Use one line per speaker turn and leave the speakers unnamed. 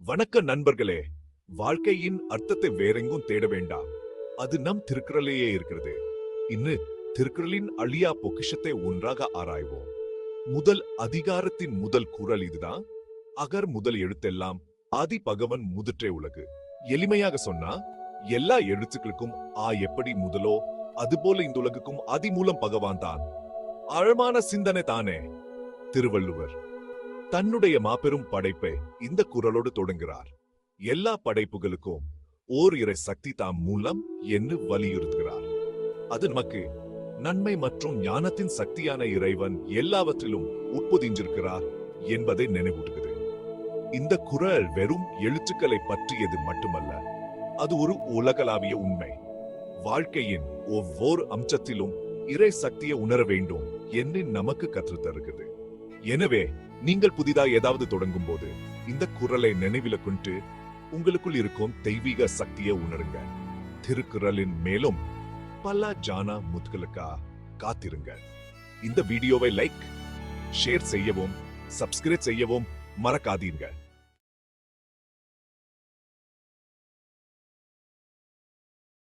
வணக்க நண்பர்களே. வாழ்க்கையின் அர்த்தத்தை வேறெங்கும் தேட வேண்டாம். அது நம் திருக்குறளையே இருக்கிறது. இன்னு திருக்குறளின் அழியா பொக்கிஷத்தை ஒன்றாக ஆராய்வோம். முதல் அதிகாரத்தின் முதல் குறள் இதுதான். அகர் முதல் எழுத்தெல்லாம் ஆதி பகவன் முதற்றே உலகு. எளிமையாக சொன்னா, எல்லா எழுத்துக்களுக்கும் எப்படி முதலோ அதுபோல இந்த உலகுக்கும் ஆதி மூலம் பகவான் தான். ஆழமான சிந்தனை தானே. திருவள்ளுவர் தன்னுடைய மாபெரும் படைப்பை இந்த குறளோடு தொடங்குகிறார். எல்லா படைப்புகளுக்கும் ஓர் இறை சக்தி தாம் மூலம் என்று வலியுறுத்துகிறார். அது நமக்கு நன்மை மற்றும் ஞானத்தின் சக்தியான இறைவன் எல்லாவற்றிலும் உட்பொதிஞ்சிருக்கிறார் என்பதை நினைவூட்டுகிறது. இந்த குறள் வெறும் எழுத்துக்களை பற்றியது மட்டுமல்ல, அது ஒரு உலகளாவிய உண்மை. வாழ்க்கையின் ஒவ்வொரு அம்சத்திலும் இறை சக்தியை உணர வேண்டும் என்று நமக்கு கற்றுத் தருகிறது. எனவே நீங்கள் புதிதாக ஏதாவது தொடங்கும் போது இந்த குறளை நினைவில கொண்டு உங்களுக்குள் இருக்கும் தெய்வீக சக்தியை உணருங்க. திருக்குறளின் மேலும் பல ஜானா முத்துகளுக்கா காத்திருங்க. இந்த வீடியோவை லைக், ஷேர் செய்யவும், சப்ஸ்கிரைப் செய்யவும் மறக்காதீர்கள்.